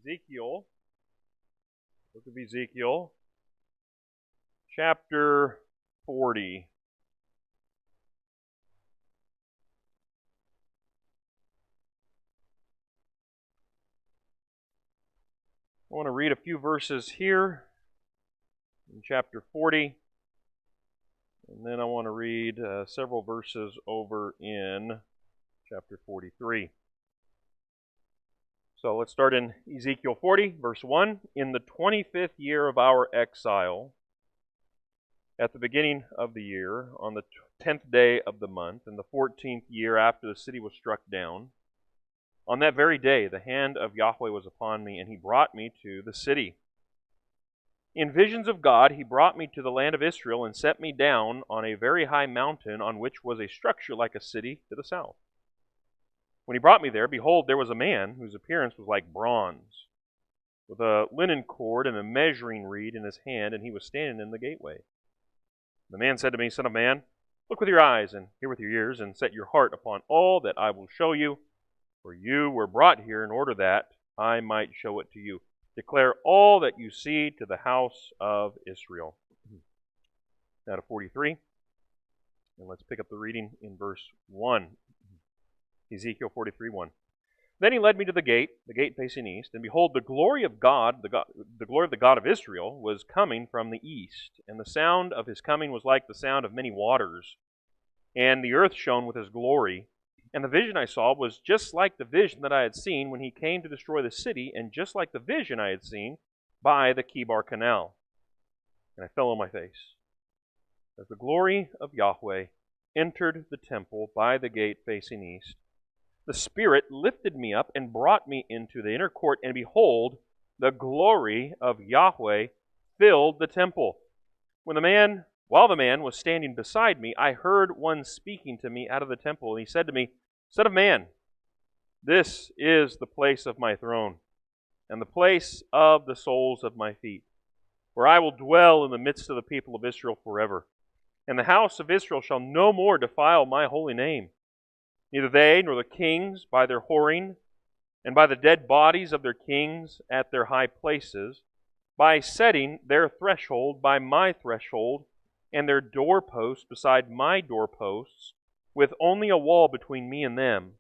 Ezekiel, book of Ezekiel, chapter 40. I want to read a few verses here in chapter 40, and then I want to read several verses over in chapter 43. So let's start in Ezekiel 40, verse 1. In the 25th year of our exile, at the beginning of the year, on the 10th day of the month, in the 14th year after the city was struck down, on that very day the hand of Yahweh was upon me, and He brought me to the city. In visions of God, He brought me to the land of Israel and set me down on a very high mountain on which was a structure like a city to the south. When He brought me there, behold, there was a man whose appearance was like bronze, with a linen cord and a measuring reed in his hand, and he was standing in the gateway. The man said to me, Son of man, look with your eyes and hear with your ears, and set your heart upon all that I will show you, for you were brought here in order that I might show it to you. Declare all that you see to the house of Israel. Now to 43, and let's pick up the reading in verse 1. Ezekiel 43, 1. Then he led me to the gate facing east, and behold, the glory of God, the glory of the God of Israel, was coming from the east, and the sound of His coming was like the sound of many waters, and the earth shone with His glory. And the vision I saw was just like the vision that I had seen when He came to destroy the city, and just like the vision I had seen by the Kibar Canal. And I fell on my face, as the glory of Yahweh entered the temple by the gate facing east. The Spirit lifted me up and brought me into the inner court, and behold, the glory of Yahweh filled the temple. While the man was standing beside me, I heard one speaking to me out of the temple, and he said to me, Son of man, this is the place of my throne, and the place of the soles of my feet, where I will dwell in the midst of the people of Israel forever. And the house of Israel shall no more defile my holy name. Neither they nor the kings by their whoring, and by the dead bodies of their kings at their high places, by setting their threshold by my threshold, and their doorposts beside my doorposts, with only a wall between me and them.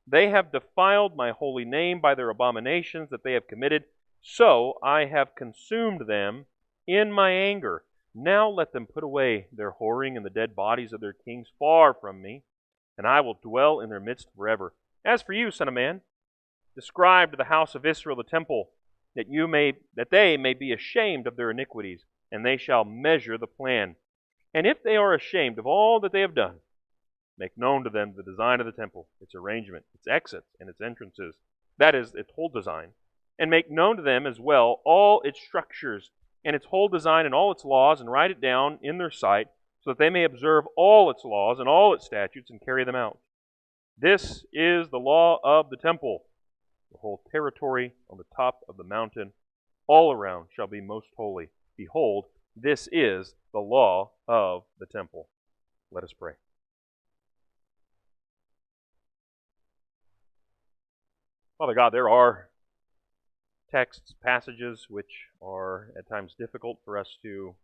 They have defiled my holy name by their abominations that they have committed, so I have consumed them in my anger. Now let them put away their whoring and the dead bodies of their kings far from me, and I will dwell in their midst forever. As for you, son of man, describe to the house of Israel the temple, that they may be ashamed of their iniquities, and they shall measure the plan. And if they are ashamed of all that they have done, make known to them the design of the temple, its arrangement, its exits, and its entrances, that is, its whole design, and make known to them as well all its structures, and its whole design and all its laws, and write it down in their sight, so that they may observe all its laws and all its statutes and carry them out. This is the law of the temple. The whole territory on the top of the mountain all around shall be most holy. Behold, this is the law of the temple. Let us pray. Father God, there are texts, passages which are at times difficult for us to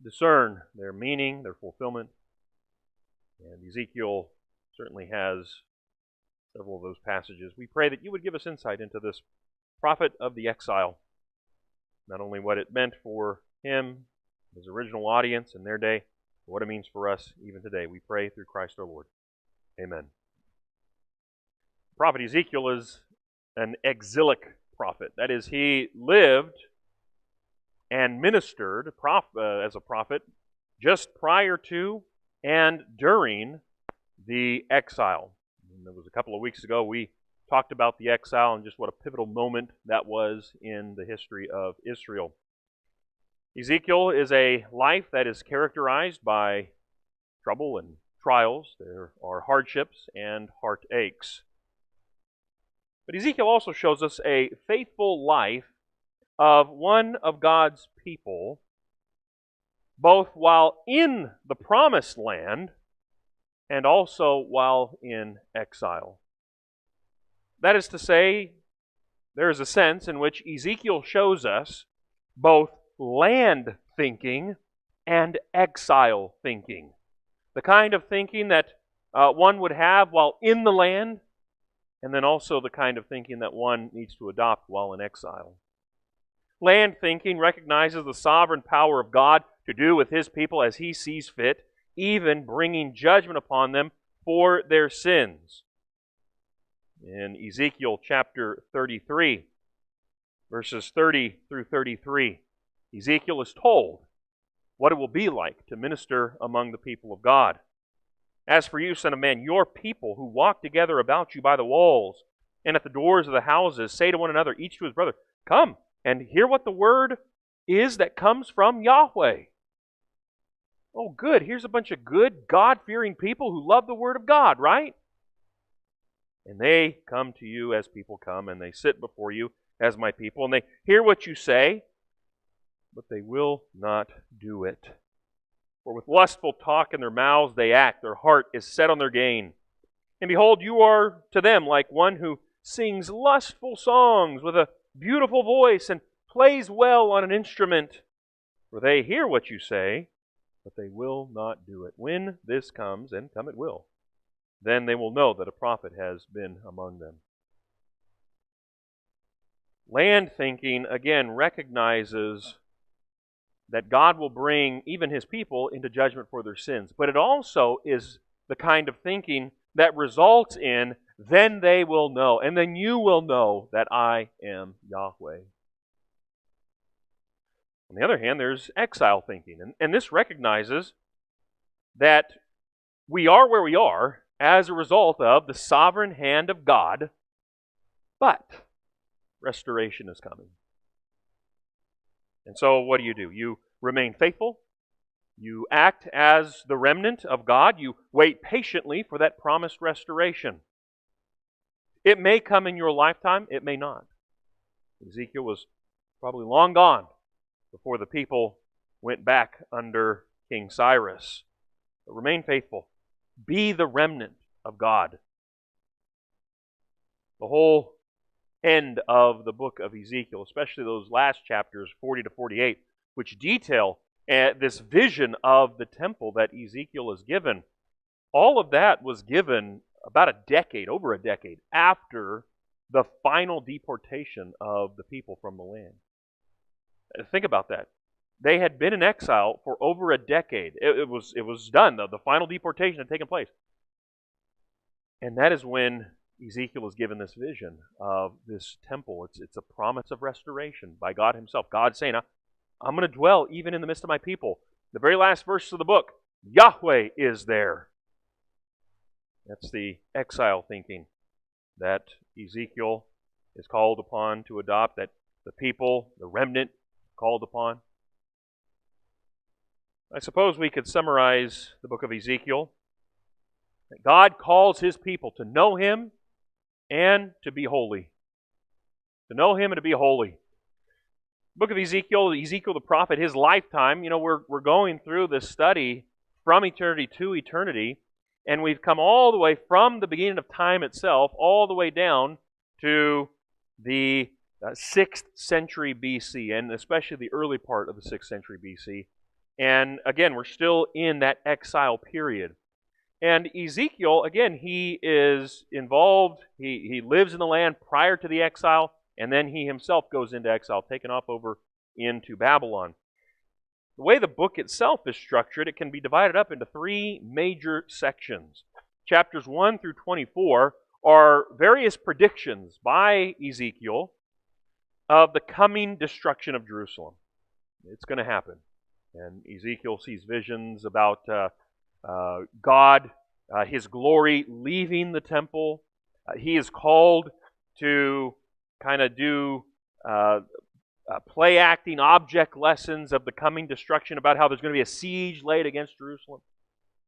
discern their meaning, their fulfillment. And Ezekiel certainly has several of those passages. We pray that you would give us insight into this prophet of the exile, not only what it meant for him, his original audience in their day, but what it means for us even today. We pray through Christ our Lord. Amen. The prophet Ezekiel is an exilic prophet. That is, he lived and ministered as a prophet just prior to and during the exile. And it was a couple of weeks ago we talked about the exile and just what a pivotal moment that was in the history of Israel. Ezekiel is a life that is characterized by trouble and trials. There are hardships and heartaches. But Ezekiel also shows us a faithful life of one of God's people, both while in the promised land and also while in exile. That is to say, there is a sense in which Ezekiel shows us both land thinking and exile thinking. The kind of thinking that one would have while in the land, and then also the kind of thinking that one needs to adopt while in exile. Land thinking recognizes the sovereign power of God to do with His people as He sees fit, even bringing judgment upon them for their sins. In Ezekiel chapter 33, verses 30 through 33, Ezekiel is told what it will be like to minister among the people of God. As for you, son of man, your people who walk together about you by the walls and at the doors of the houses say to one another, each to his brother, come and hear what the word is that comes from Yahweh. Oh, good. Here's a bunch of good, God-fearing people who love the word of God, right? And they come to you as people come, and they sit before you as my people, and they hear what you say, but they will not do it. For with lustful talk in their mouths they act, their heart is set on their gain. And behold, you are to them like one who sings lustful songs with a beautiful voice and plays well on an instrument. For they hear what you say, but they will not do it. When this comes, and come it will, then they will know that a prophet has been among them. Land thinking, again, recognizes that God will bring even His people into judgment for their sins. But it also is the kind of thinking that results in, then they will know, and then you will know that I am Yahweh. On the other hand, there's exile thinking, and this recognizes that we are where we are as a result of the sovereign hand of God, but restoration is coming. And so what do? You remain faithful. You act as the remnant of God. You wait patiently for that promised restoration. It may come in your lifetime. It may not. Ezekiel was probably long gone before the people went back under King Cyrus. But remain faithful. Be the remnant of God. The whole end of the book of Ezekiel, especially those last chapters, 40 to 48, which detail this vision of the temple that Ezekiel is given. All of that was given about over a decade, after the final deportation of the people from the land. Think about that. They had been in exile for over a decade. It was done, though. The final deportation had taken place. And that is when Ezekiel is given this vision of this temple. It's a promise of restoration by God Himself. God saying, I'm going to dwell even in the midst of my people. The very last verse of the book, Yahweh is there. That's the exile thinking that Ezekiel is called upon to adopt, that the people, the remnant, called upon. I suppose we could summarize the book of Ezekiel. That God calls His people to know Him and to be holy. To know Him and to be holy. The book of Ezekiel the prophet, his lifetime, we're going through this study from eternity to eternity, and we've come all the way from the beginning of time itself, all the way down to the 6th century BC, and especially the early part of the 6th century BC. And again, we're still in that exile period. And Ezekiel, again, he is involved. He lives in the land prior to the exile, and then he himself goes into exile, taken off over into Babylon. The way the book itself is structured, it can be divided up into 3 major sections. Chapters 1 through 24 are various predictions by Ezekiel of the coming destruction of Jerusalem. It's going to happen. And Ezekiel sees visions about God, His glory leaving the temple. He is called to kind of do play acting object lessons of the coming destruction, about how there's going to be a siege laid against Jerusalem.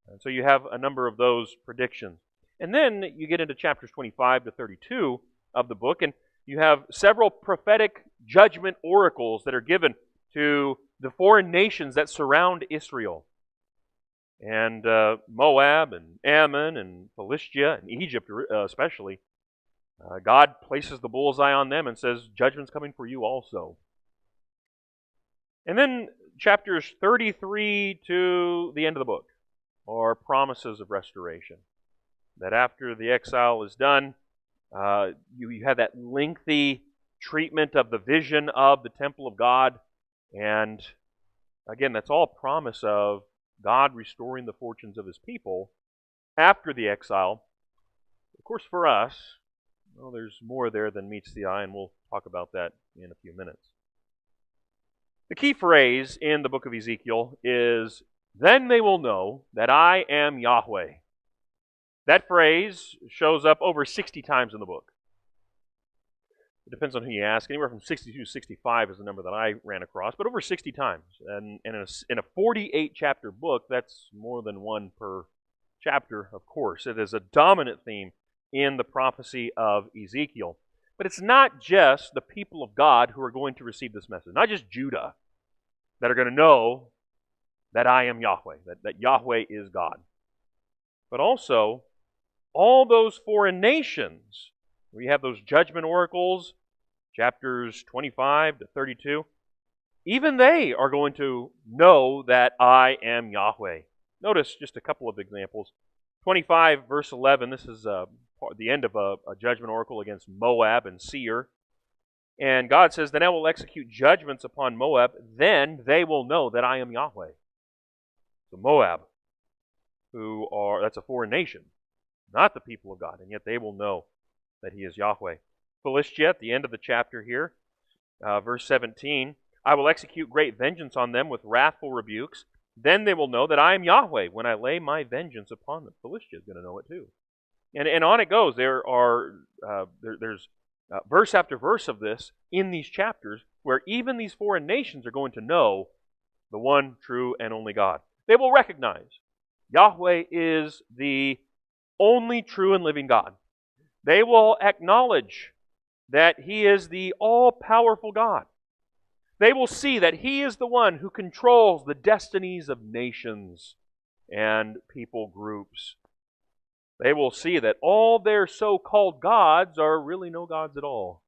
And so you have a number of those predictions. And then you get into chapters 25 to 32 of the book, and you have several prophetic judgment oracles that are given to the foreign nations that surround Israel. And Moab and Ammon and Philistia and Egypt especially. God places the bullseye on them and says, judgment's coming for you also. And then chapters 33 to the end of the book are promises of restoration. That after the exile is done, you have that lengthy treatment of the vision of the temple of God. And again, that's all promise of God restoring the fortunes of His people after the exile. Of course, for us, well, there's more there than meets the eye, and we'll talk about that in a few minutes. The key phrase in the book of Ezekiel is, "Then they will know that I am Yahweh." That phrase shows up over 60 times in the book. It depends on who you ask. Anywhere from 62 to 65 is the number that I ran across, but over 60 times. And in a 48-chapter book, that's more than one per chapter, of course. It is a dominant theme in the prophecy of Ezekiel. But it's not just the people of God who are going to receive this message, not just Judah, that are going to know that I am Yahweh, that Yahweh is God. But also, all those foreign nations, we have those judgment oracles, chapters 25 to 32, even they are going to know that I am Yahweh. Notice just a couple of examples. 25 verse 11, this is the end of a judgment oracle against Moab and Seir. And God says, "Then I will execute judgments upon Moab, then they will know that I am Yahweh." So Moab, that's a foreign nation, not the people of God, and yet they will know that He is Yahweh. Philistia, at the end of the chapter here, verse 17, "I will execute great vengeance on them with wrathful rebukes. Then they will know that I am Yahweh when I lay my vengeance upon them." Philistia is going to know it too. And on it goes. There's verse after verse of this in these chapters where even these foreign nations are going to know the one true and only God. They will recognize Yahweh is the only true and living God. They will acknowledge that He is the all-powerful God. They will see that He is the one who controls the destinies of nations and people groups. They will see that all their so-called gods are really no gods at all,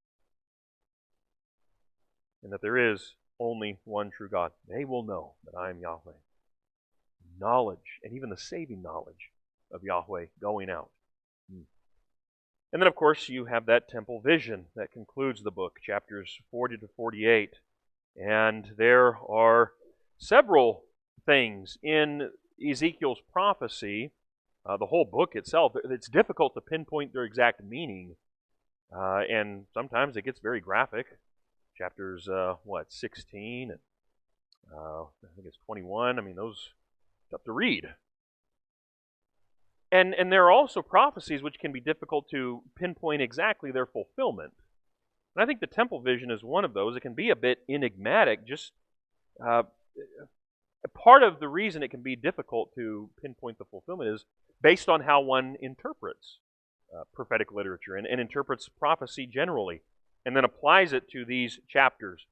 and that there is only one true God. They will know that I am Yahweh. Knowledge, and even the saving knowledge of Yahweh going out. And then, of course, you have that temple vision that concludes the book, chapters 40 to 48. And there are several things in Ezekiel's prophecy, the whole book itself. It's difficult to pinpoint their exact meaning, and sometimes it gets very graphic. Chapters, 16, and I think it's 21. I mean, those are tough to read. And there are also prophecies which can be difficult to pinpoint exactly their fulfillment. And I think the temple vision is one of those. It can be a bit enigmatic. Just part of the reason it can be difficult to pinpoint the fulfillment is based on how one interprets prophetic literature and interprets prophecy generally, and then applies it to these chapters.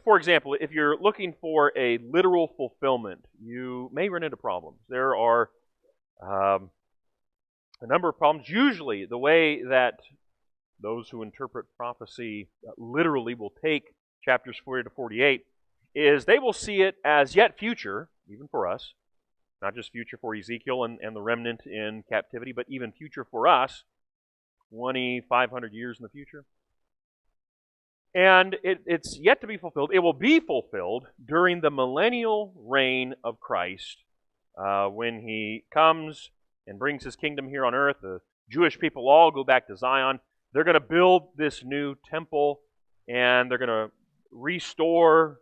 For example, if you're looking for a literal fulfillment, you may run into problems. There are a number of problems. Usually, the way that those who interpret prophecy literally will take chapters 40 to 48 is they will see it as yet future, even for us, not just future for Ezekiel and the remnant in captivity, but even future for us, 2,500 years in the future. And it's yet to be fulfilled. It will be fulfilled during the millennial reign of Christ, when He comes and brings His kingdom here on earth. The Jewish people all go back to Zion. They're going to build this new temple, and they're going to restore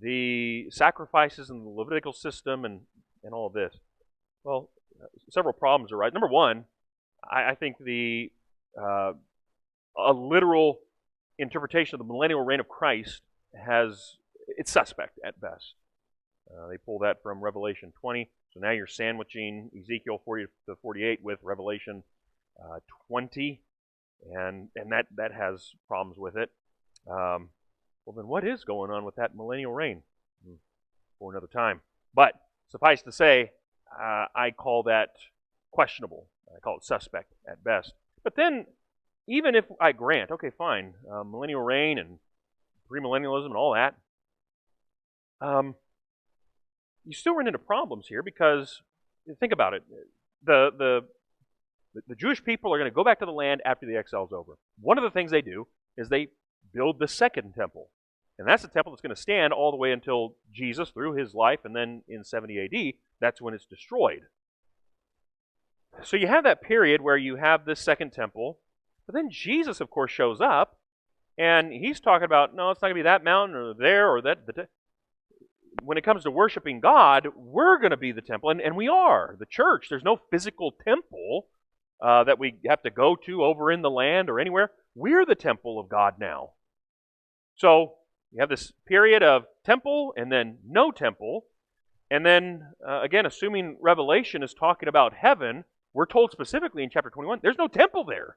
the sacrifices in the Levitical system and all of this. Well, several problems arise. Number one, I think a literal interpretation of the millennial reign of Christ it's suspect at best. They pull that from Revelation 20. So now you're sandwiching Ezekiel 40 to 48 with Revelation 20, and that has problems with it. Well, then what is going on with that millennial reign? For another time. But suffice to say, I call that questionable. I call it suspect at best. But then even if I grant, okay, fine, millennial reign and premillennialism and all that, you still run into problems here because, think about it, the Jewish people are going to go back to the land after the exile is over. One of the things they do is they build the second temple. And that's the temple that's going to stand all the way until Jesus through his life, and then in 70 AD, that's when it's destroyed. So you have that period where you have this second temple, but then Jesus, of course, shows up, and he's talking about, no, it's not going to be that mountain or there or that. When it comes to worshiping God, we're going to be the temple, and we are, the church. There's no physical temple that we have to go to over in the land or anywhere. We're the temple of God now. So you have this period of temple and then no temple. And then, again, assuming Revelation is talking about heaven, we're told specifically in chapter 21, there's no temple there.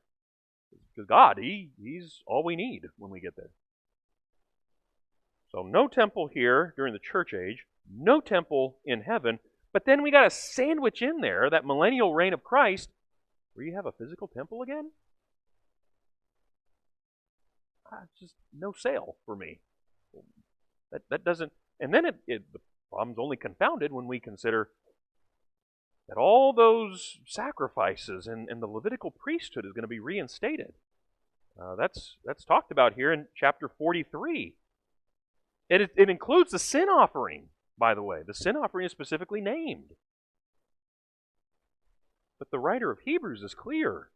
Because God, He's all we need when we get there. So no temple here during the church age, no temple in heaven, but then we got a sandwich in there, that millennial reign of Christ, where you have a physical temple again? Just no sale for me. That doesn't, and then the problem's only confounded when we consider that all those sacrifices and the Levitical priesthood is going to be reinstated. That's talked about here in chapter 43. It includes the sin offering, by the way. The sin offering is specifically named. But the writer of Hebrews is clear.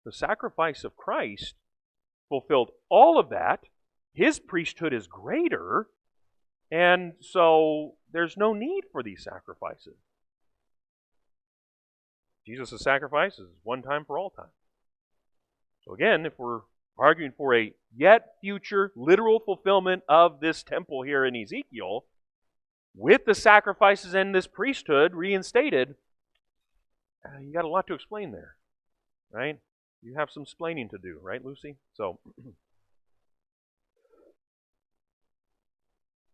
The sacrifice of Christ fulfilled all of that. His priesthood is greater, and so there's no need for these sacrifices. Jesus' sacrifice is one time for all time. So again, if we're arguing for a yet future literal fulfillment of this temple here in Ezekiel, with the sacrifices and this priesthood reinstated, you got a lot to explain there, right? You have some explaining to do, right, Lucy? So,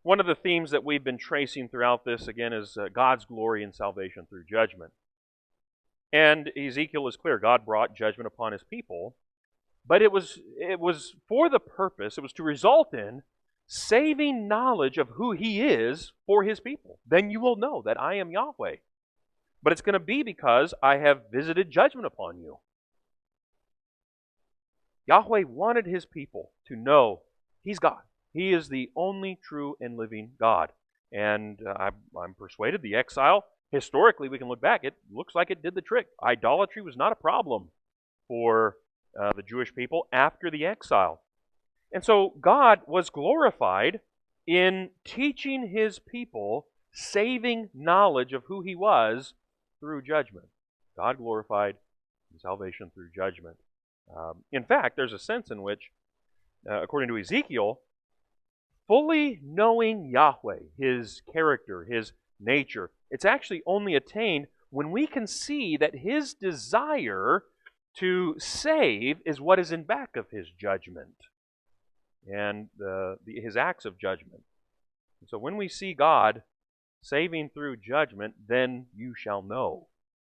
one of the themes that we've been tracing throughout this, again, is God's glory and salvation through judgment. And Ezekiel is clear. God brought judgment upon His people, but it was for the purpose, it was to result in saving knowledge of who He is for His people. Then you will know that I am Yahweh. But it's going to be because I have visited judgment upon you. Yahweh wanted His people to know He's God. He is the only true and living God. And I'm persuaded the exile, historically we can look back, it looks like it did the trick. Idolatry was not a problem for the Jewish people after the exile. And so God was glorified in teaching His people saving knowledge of who He was through judgment. God glorified in salvation through judgment. In fact, there's a sense in which, according to Ezekiel, fully knowing Yahweh, His character, His nature, it's actually only attained when we can see that His desire to save is what is in back of His judgment and His acts of judgment. And so when we see God saving through judgment, then you shall know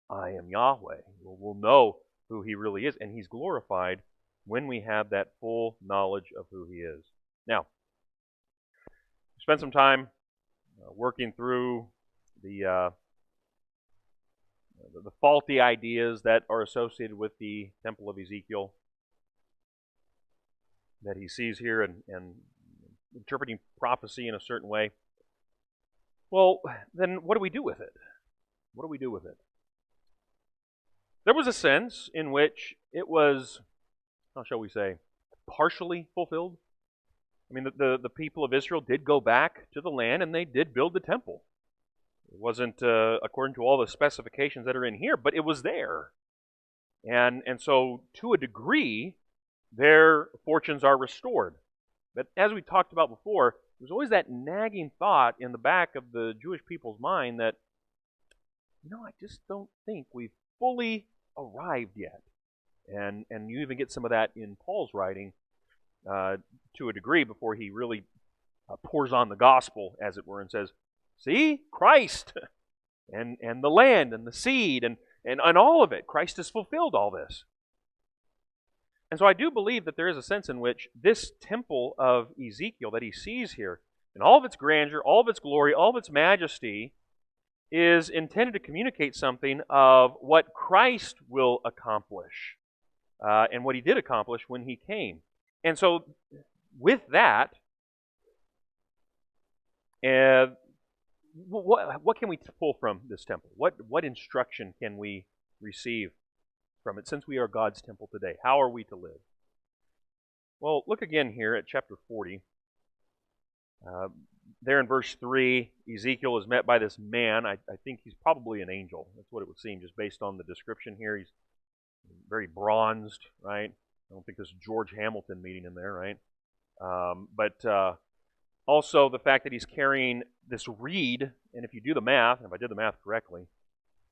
I am Yahweh. We'll know who He really is, and He's glorified when we have that full knowledge of who He is. Now, spend some time working through the faulty ideas that are associated with the Temple of Ezekiel that he sees here and interpreting prophecy in a certain way. Well, then what do we do with it? What do we do with it? There was a sense in which it was, how shall we say, partially fulfilled. I mean, the people of Israel did go back to the land and they did build the temple. It wasn't according to all the specifications that are in here, but it was there. And so, to a degree, their fortunes are restored. But as we talked about before, there's always that nagging thought in the back of the Jewish people's mind that, I just don't think we've fully arrived yet. And you even get some of that in Paul's writing to a degree before he really pours on the gospel, as it were, and says, see, Christ and the land and the seed and all of it. Christ has fulfilled all this. And so I do believe that there is a sense in which this temple of Ezekiel that he sees here, in all of its grandeur, all of its glory, all of its majesty, is intended to communicate something of what Christ will accomplish and what he did accomplish when he came. And so with that, what can we pull from this temple? What instruction can we receive from it since we are God's temple today? How are we to live? Well, look again here at chapter 40. There in verse 3, Ezekiel is met by this man. I think he's probably an angel. That's what it would seem, just based on the description here. He's very bronzed, right? I don't think there's George Hamilton meeting in there, right? But also the fact that he's carrying this reed, and if you do the math, and if I did the math correctly,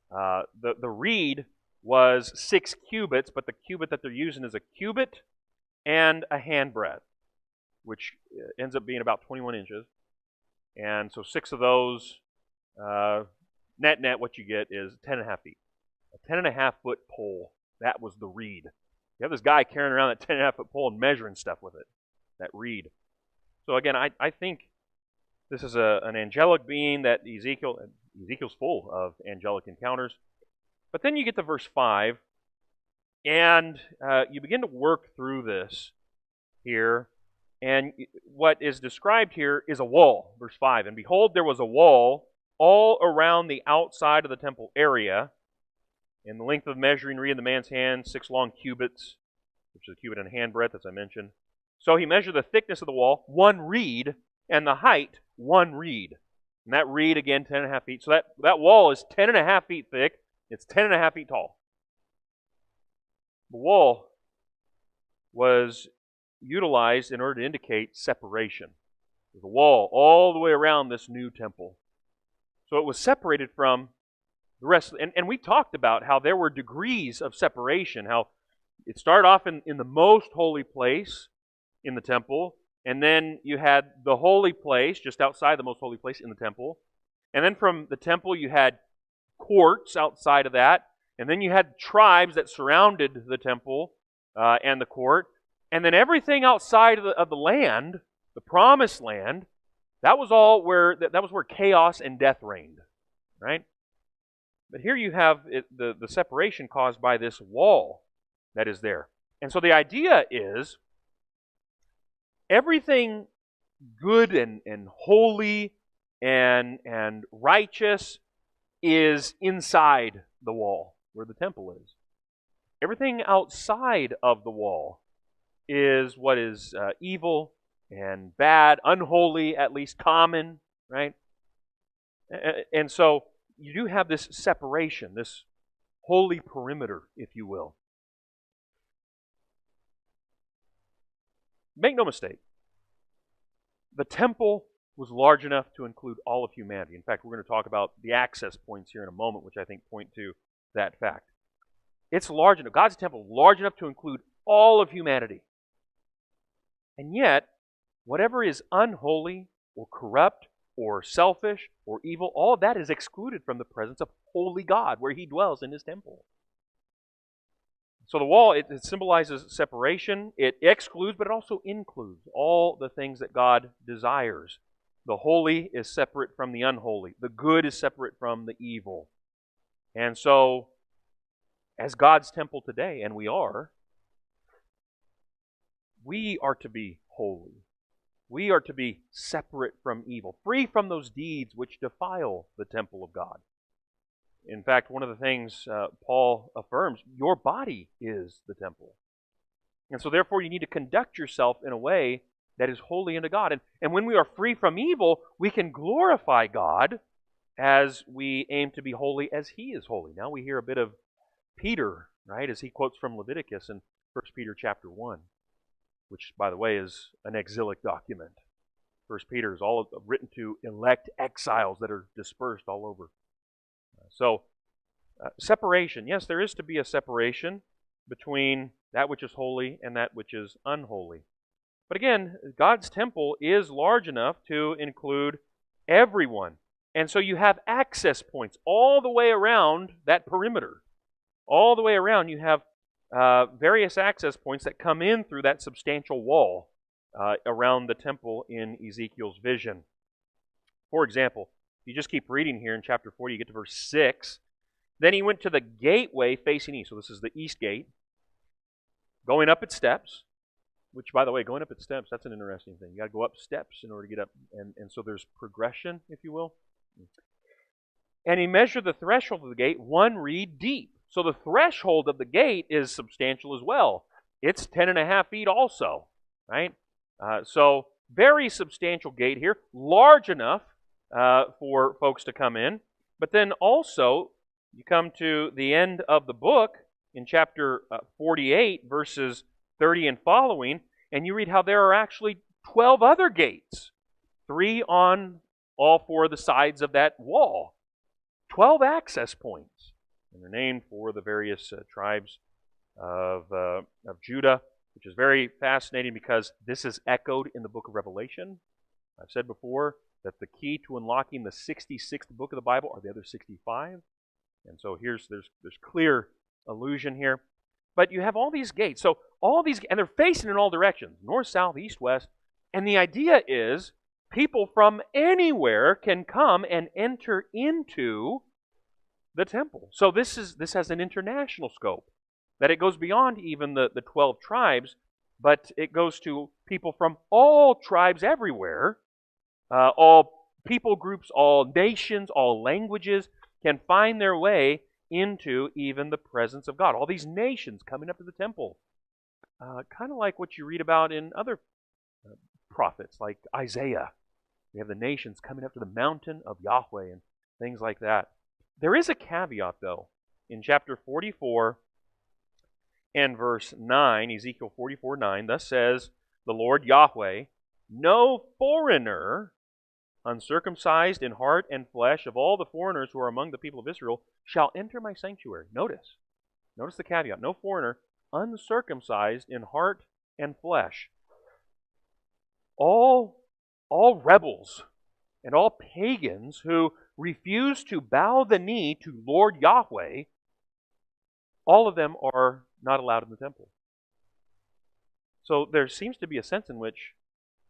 the reed was 6 cubits, but the cubit that they're using is a cubit and a handbreadth, which ends up being about 21 inches. And so 6 of those, net, what you get is 10.5 feet. A 10.5 foot pole, that was the reed. You have this guy carrying around that 10.5 foot pole and measuring stuff with it, that reed. So again, I think this is an angelic being that Ezekiel's full of angelic encounters. But then you get to verse 5, and you begin to work through this here. And what is described here is a wall, verse 5. And behold, there was a wall all around the outside of the temple area, in the length of measuring reed in the man's hand, 6 long cubits, which is a cubit and a handbreadth, as I mentioned. So he measured the thickness of the wall, 1 reed, and the height, 1 reed. And that reed, again, 10.5 feet. So that wall is 10.5 feet thick. It's 10.5 feet tall. The wall was utilized in order to indicate separation. There's a wall all the way around this new temple. So it was separated from the rest. And we talked about how there were degrees of separation, how it started off in the most holy place in the temple, and then you had the holy place just outside the most holy place in the temple. And then from the temple you had courts outside of that, and then you had tribes that surrounded the temple and the court. And then everything outside of the land, the promised land, that was where chaos and death reigned, right? But here you have the separation caused by this wall that is there. And so the idea is everything good and holy and righteous is inside the wall where the temple is. Everything outside of the wall is what is evil and bad, unholy, at least common, right? And so you do have this separation, this holy perimeter, if you will. Make no mistake, the temple was large enough to include all of humanity. In fact, we're going to talk about the access points here in a moment, which I think point to that fact. It's large enough, God's temple, large enough to include all of humanity. And yet, whatever is unholy or corrupt or selfish or evil, all of that is excluded from the presence of holy God, where He dwells in His temple. So the wall, it symbolizes separation. It excludes, but it also includes all the things that God desires. The holy is separate from the unholy. The good is separate from the evil. And so, as God's temple today, and we are to be holy. We are to be separate from evil, free from those deeds which defile the temple of God. In fact, one of the things Paul affirms, your body is the temple. And so therefore you need to conduct yourself in a way that is holy unto God. And when we are free from evil, we can glorify God as we aim to be holy as He is holy. Now we hear a bit of Peter, right, as he quotes from Leviticus in 1 Peter chapter 1, which, by the way, is an exilic document. 1 Peter is all written to elect exiles that are dispersed all over. Separation. Yes, there is to be a separation between that which is holy and that which is unholy. But again, God's temple is large enough to include everyone. And so you have access points all the way around that perimeter. All the way around you have various access points that come in through that substantial wall around the temple in Ezekiel's vision. For example, if you just keep reading here in chapter 40, you get to verse 6. Then he went to the gateway facing east. So this is the east gate. Going up its steps, which, by the way, going up its steps, that's an interesting thing. You got to go up steps in order to get up. And so there's progression, if you will. And he measured the threshold of the gate 1 reed deep. So the threshold of the gate is substantial as well. It's 10.5 feet also, right? So very substantial gate here, large enough for folks to come in. But then also, you come to the end of the book in chapter 48, verses 30 and following, and you read how there are actually 12 other gates, 3 on all 4 of the sides of that wall. 12 access points. And they're named for the various tribes of Judah, which is very fascinating because this is echoed in the book of Revelation. I've said before that the key to unlocking the 66th book of the Bible are the other 65. And so there's clear allusion here. But you have all these gates. So all these, and they're facing in all directions, north, south, east, west. And the idea is people from anywhere can come and enter into the temple. So this has an international scope, that it goes beyond even the 12 tribes, but it goes to people from all tribes everywhere, all people groups, all nations, all languages can find their way into even the presence of God. All these nations coming up to the temple. Kind of like what you read about in other prophets, like Isaiah. We have the nations coming up to the mountain of Yahweh and things like that. There is a caveat, though. In chapter 44 and verse 9, Ezekiel 44:9, thus says the Lord Yahweh, no foreigner, uncircumcised in heart and flesh, of all the foreigners who are among the people of Israel, shall enter my sanctuary. Notice the caveat. No foreigner, uncircumcised in heart and flesh. All rebels and all pagans who refuse to bow the knee to Lord Yahweh, all of them are not allowed in the temple. So there seems to be a sense in which,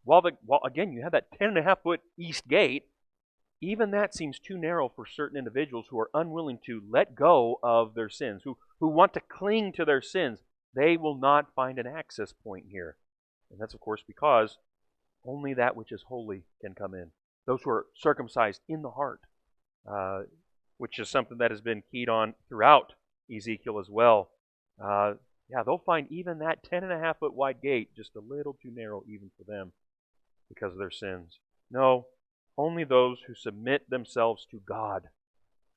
while again you have that 10.5-foot east gate, even that seems too narrow for certain individuals who are unwilling to let go of their sins, who want to cling to their sins. They will not find an access point here. And that's, of course, because only that which is holy can come in. Those who are circumcised in the heart, which is something that has been keyed on throughout Ezekiel as well. They'll find even that 10.5-foot wide gate just a little too narrow even for them because of their sins. No, only those who submit themselves to God,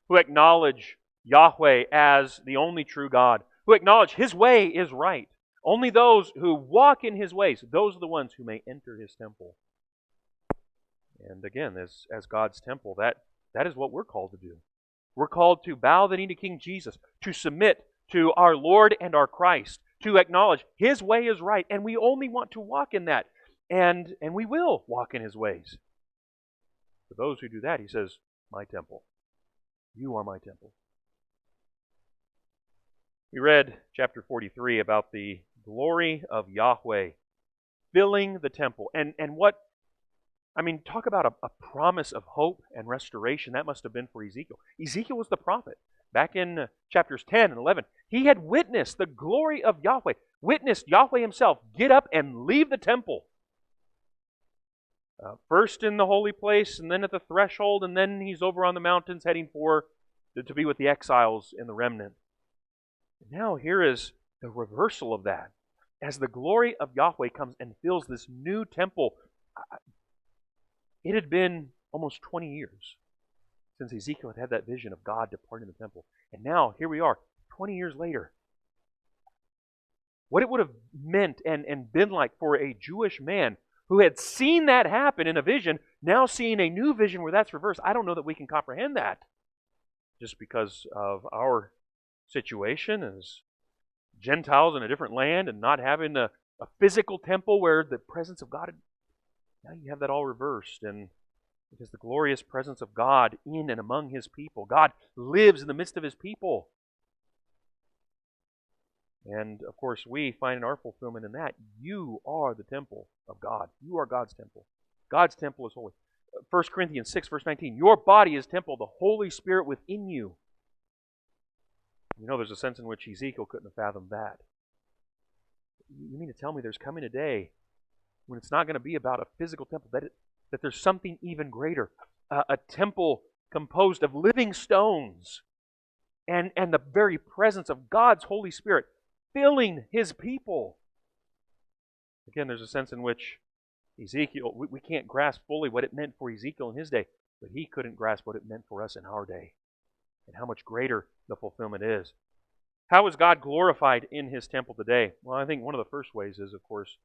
who acknowledge Yahweh as the only true God, who acknowledge His way is right. Only those who walk in His ways, those are the ones who may enter His temple. And again, as God's temple, that is what we're called to do. We're called to bow the knee to King Jesus, to submit to our Lord and our Christ, to acknowledge His way is right, and we only want to walk in that, and we will walk in His ways. For those who do that, He says, my temple. You are my temple. We read chapter 43 about the glory of Yahweh filling the temple. And what, talk about a promise of hope and restoration. That must have been for Ezekiel. Ezekiel was the prophet. Back in chapters 10 and 11, he had witnessed the glory of Yahweh, witnessed Yahweh Himself get up and leave the temple. First in the holy place, and then at the threshold, and then He's over on the mountains heading to be with the exiles in the remnant. Now here is the reversal of that. As the glory of Yahweh comes and fills this new temple, it had been almost 20 years since Ezekiel had that vision of God departing the temple. And now, here we are, 20 years later. What it would have meant and been like for a Jewish man who had seen that happen in a vision, now seeing a new vision where that's reversed, I don't know that we can comprehend that. Just because of our situation as Gentiles in a different land and not having a physical temple where the presence of God, now you have that all reversed. And it is the glorious presence of God in and among His people. God lives in the midst of His people. And, of course, we find our fulfillment in that. You are the temple of God. You are God's temple. God's temple is holy. 1 Corinthians 6, verse 19, your body is temple, the Holy Spirit within you. You know, there's a sense in which Ezekiel couldn't have fathomed that. You mean to tell me there's coming a day when it's not going to be about a physical temple, that there's something even greater, a temple composed of living stones and the very presence of God's Holy Spirit filling His people. Again, there's a sense in which Ezekiel, we can't grasp fully what it meant for Ezekiel in his day, but he couldn't grasp what it meant for us in our day and how much greater the fulfillment is. How is God glorified in His temple today? Well, I think one of the first ways is, of course,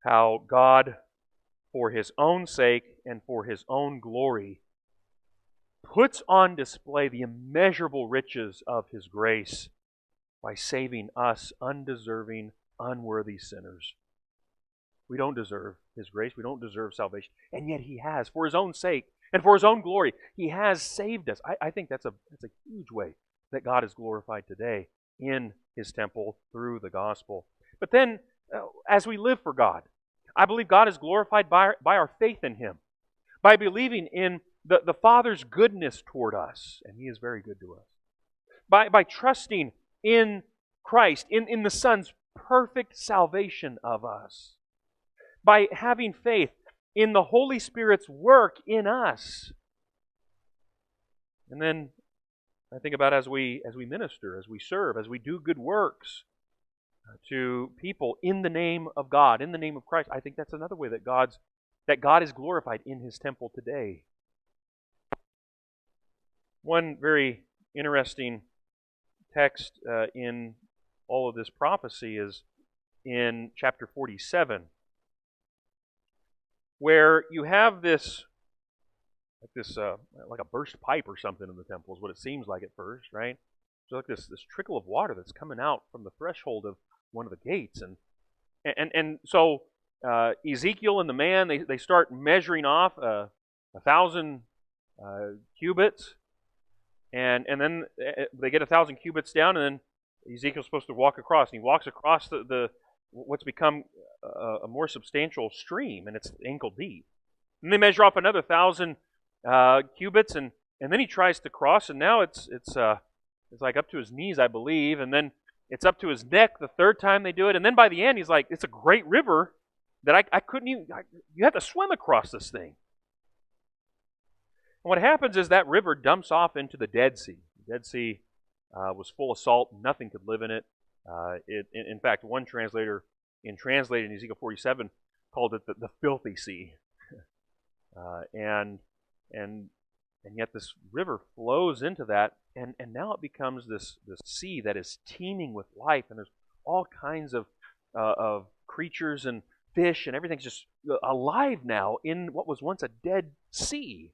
how God, for His own sake and for His own glory, puts on display the immeasurable riches of His grace by saving us undeserving, unworthy sinners. We don't deserve His grace. We don't deserve salvation. And yet He has, for His own sake and for His own glory, He has saved us. I think that's a huge way that God is glorified today in His temple through the gospel. But then, as we live for God, I believe God is glorified by our faith in Him, by believing in the Father's goodness toward us, and He is very good to us, by trusting in Christ, in the Son's perfect salvation of us, by having faith in the Holy Spirit's work in us. And then I think about as we minister, as we serve, as we do good works to people in the name of God, in the name of Christ. I think that's another way that God is glorified in His temple today. One very interesting text in all of this prophecy is in chapter 47, where you have this, like a burst pipe or something in the temple is what it seems like at first, right? So like this trickle of water that's coming out from the threshold of one of the gates, and so Ezekiel and the man they start measuring off 1,000 cubits, and then they get 1,000 cubits down, and then Ezekiel's supposed to walk across, and he walks across the what's become a more substantial stream, and it's ankle deep. And they measure off another 1,000 cubits, and then he tries to cross, and now it's like up to his knees, I believe, and then it's up to his neck the third time they do it, and then by the end he's like, it's a great river that I couldn't even. You have to swim across this thing. And what happens is that river dumps off into the Dead Sea. The Dead Sea was full of salt; nothing could live in it. In fact, one translator, in translating Ezekiel 47, called it the filthy sea. And yet this river flows into that, and now it becomes this sea that is teeming with life, and there's all kinds of creatures and fish, and everything's just alive now in what was once a dead sea.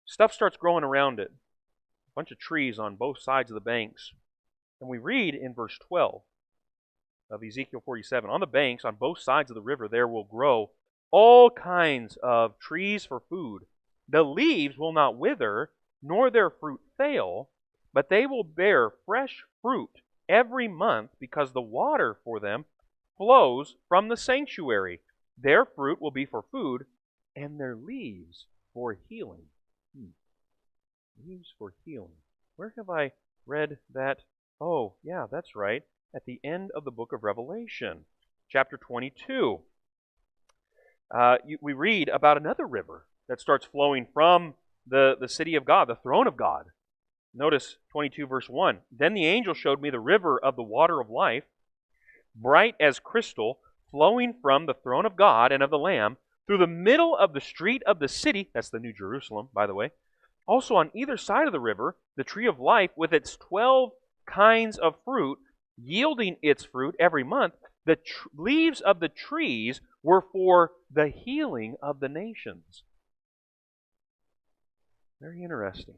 Stuff starts growing around it. A bunch of trees on both sides of the banks. And we read in verse 12 of Ezekiel 47, on the banks, on both sides of the river, there will grow all kinds of trees for food. The leaves will not wither, nor their fruit fail, but they will bear fresh fruit every month, because the water for them flows from the sanctuary. Their fruit will be for food, and their leaves for healing. Leaves for healing. Where have I read that? Oh, yeah, that's right. At the end of the book of Revelation, chapter 22. We read about another river that starts flowing from the city of God, the throne of God. Notice 22 verse 1. Then the angel showed me the river of the water of life, bright as crystal, flowing from the throne of God and of the Lamb, through the middle of the street of the city. That's the New Jerusalem, by the way. Also on either side of the river, the tree of life with its 12 kinds of fruit, yielding its fruit every month. The leaves of the trees were for the healing of the nations. Very interesting.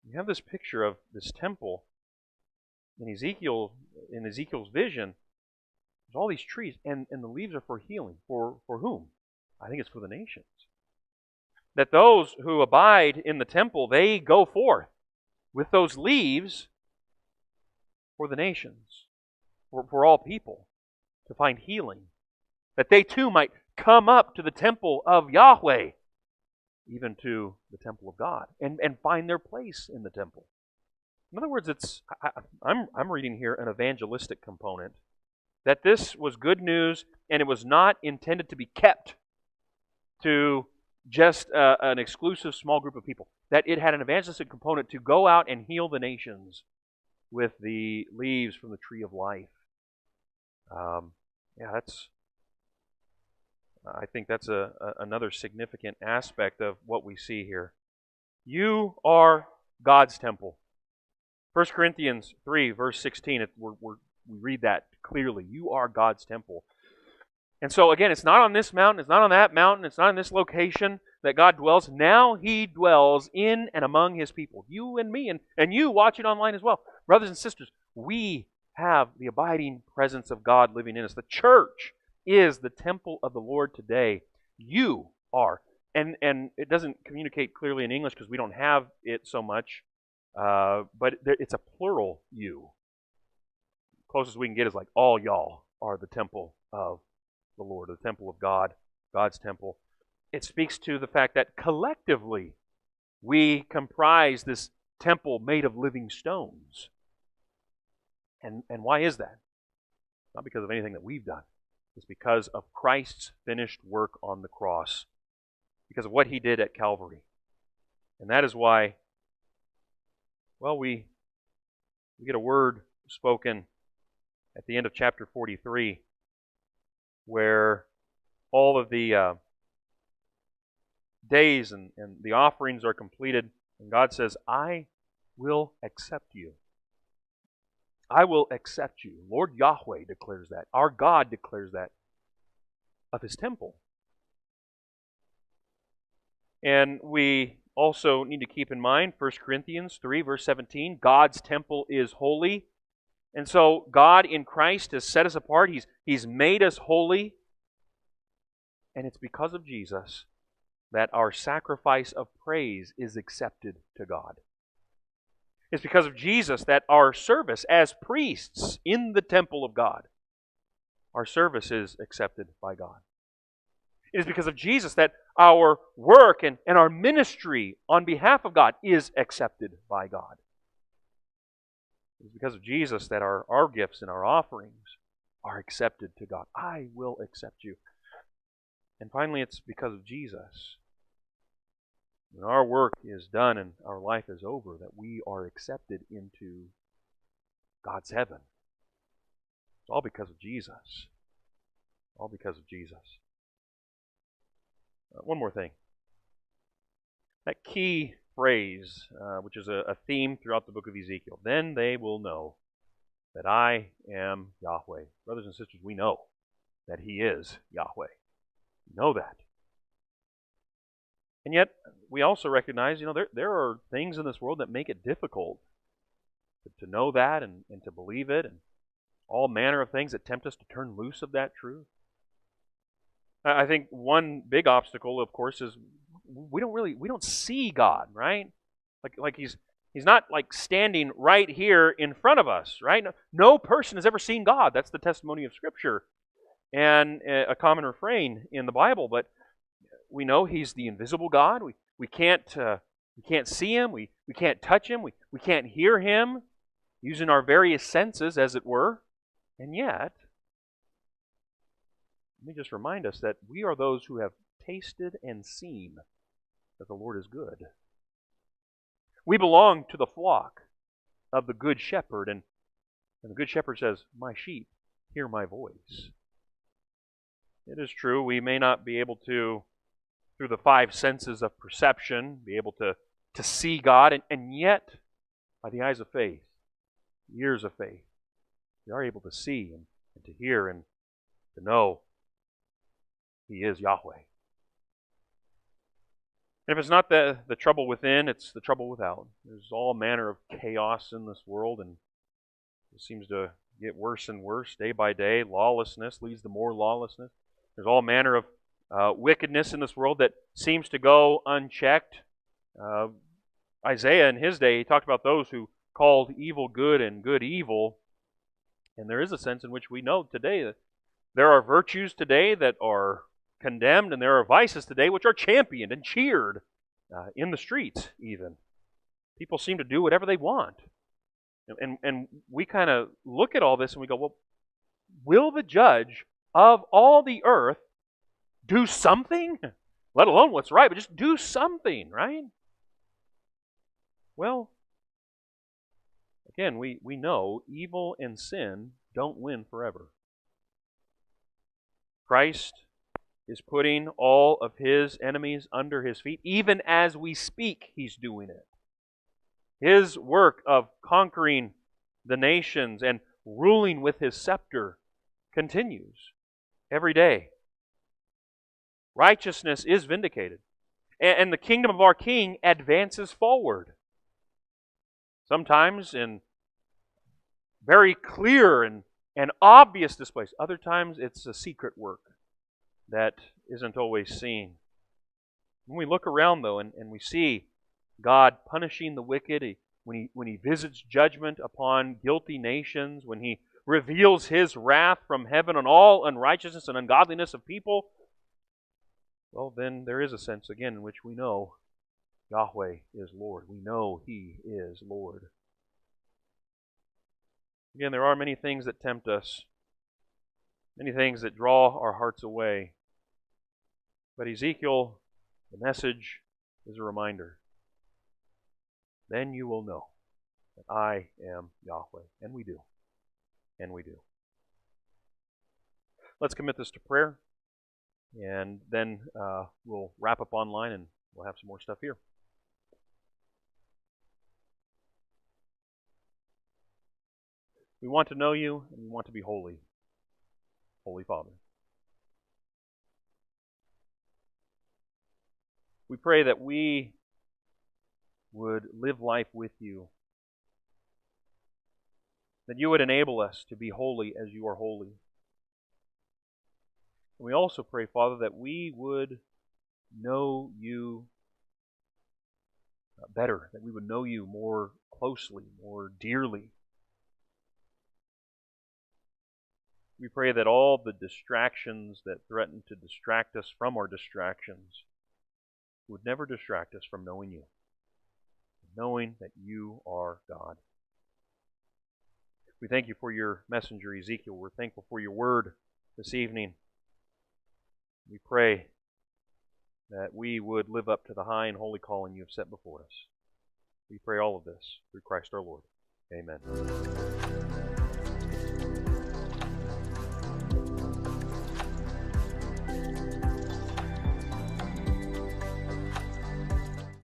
You have this picture of this temple in Ezekiel's vision. There's all these trees, and the leaves are for healing. For whom? I think it's for the nations. That those who abide in the temple, they go forth with those leaves for the nations, for all people, to find healing, that they too might come up to the temple of Yahweh, even to the temple of God, and find their place in the temple. In other words, I'm reading here an evangelistic component, that this was good news, and it was not intended to be kept to just an exclusive small group of people, that it had an evangelistic component to go out and heal the nations with the leaves from the tree of life. I think that's another significant aspect of what we see here. You are God's temple. 1 Corinthians 3, verse 16, we read that clearly. You are God's temple. And so again, it's not on this mountain, it's not on that mountain, it's not in this location that God dwells. Now He dwells in and among His people. You and me, and you watching online as well. Brothers and sisters, we have the abiding presence of God living in us. The church is the temple of the Lord today. You are. And it doesn't communicate clearly in English because we don't have it so much, but it's a plural you. Closest we can get is like all y'all are the temple of the Lord, the temple of God, God's temple. It speaks to the fact that collectively we comprise this temple made of living stones. And why is that? Not because of anything that we've done. It's because of Christ's finished work on the cross, because of what He did at Calvary. And that is why, well, we get a word spoken at the end of chapter 43, where all of the days and the offerings are completed, and God says, I will accept you. I will accept you. Lord Yahweh declares that. Our God declares that of His temple. And we also need to keep in mind 1 Corinthians 3, verse 17, God's temple is holy. And so God in Christ has set us apart. He's made us holy. And it's because of Jesus that our sacrifice of praise is accepted to God. It's because of Jesus that our service as priests in the temple of God, our service is accepted by God. It is because of Jesus that our work and our ministry on behalf of God is accepted by God. It is because of Jesus that our gifts and our offerings are accepted to God. I will accept you. And finally, it's because of Jesus, when our work is done and our life is over, that we are accepted into God's heaven. It's all because of Jesus. All because of Jesus. One more thing. That key phrase, which is a theme throughout the book of Ezekiel, then they will know that I am Yahweh. Brothers and sisters, we know that He is Yahweh. We know that. And yet, we also recognize, there are things in this world that make it difficult to know that and to believe it, and all manner of things that tempt us to turn loose of that truth. I think one big obstacle, of course, is we don't see God, right? Like He's not like standing right here in front of us, right? No person has ever seen God. That's the testimony of Scripture and a common refrain in the Bible. But we know He's the invisible God. We can't see Him. We can't touch Him. We can't hear Him using our various senses, as it were. And yet, let me just remind us that we are those who have tasted and seen that the Lord is good. We belong to the flock of the Good Shepherd, and the Good Shepherd says, my sheep hear my voice. It is true, we may not be able to, through the five senses of perception, be able to see God, and yet, by the eyes of faith, the ears of faith, we are able to see and to hear and to know He is Yahweh. And if it's not the trouble within, it's the trouble without. There's all manner of chaos in this world, and it seems to get worse and worse day by day. Lawlessness leads to more lawlessness. There's all manner of wickedness in this world that seems to go unchecked. Isaiah in his day, he talked about those who called evil good and good evil. And there is a sense in which we know today that there are virtues today that are condemned, and there are vices today which are championed and cheered in the streets even. People seem to do whatever they want. And we kind of look at all this and we go, well, will the judge of all the earth do something? Let alone what's right, but just do something, right? Well, again, we know evil and sin don't win forever. Christ is putting all of His enemies under His feet. Even as we speak, He's doing it. His work of conquering the nations and ruling with His scepter continues every day. Righteousness is vindicated. And the kingdom of our King advances forward. Sometimes in very clear and obvious displays. Other times it's a secret work that isn't always seen. When we look around, though, and we see God punishing the wicked, when He visits judgment upon guilty nations, when He reveals His wrath from heaven on all unrighteousness and ungodliness of people, well, then there is a sense, again, in which we know Yahweh is Lord. We know He is Lord. Again, there are many things that tempt us, many things that draw our hearts away. But Ezekiel, the message is a reminder. Then you will know that I am Yahweh. And we do. And we do. Let's commit this to prayer. And then we'll wrap up online and we'll have some more stuff here. We want to know You and we want to be holy. Holy Father. We pray that we would live life with You. That You would enable us to be holy as You are holy. And we also pray, Father, that we would know You better, that we would know You more closely, more dearly. We pray that all the distractions that threaten to distract us from our distractions would never distract us from knowing You, knowing that You are God. We thank You for Your messenger, Ezekiel. We're thankful for Your word this evening. We pray that we would live up to the high and holy calling You have set before us. We pray all of this through Christ our Lord. Amen.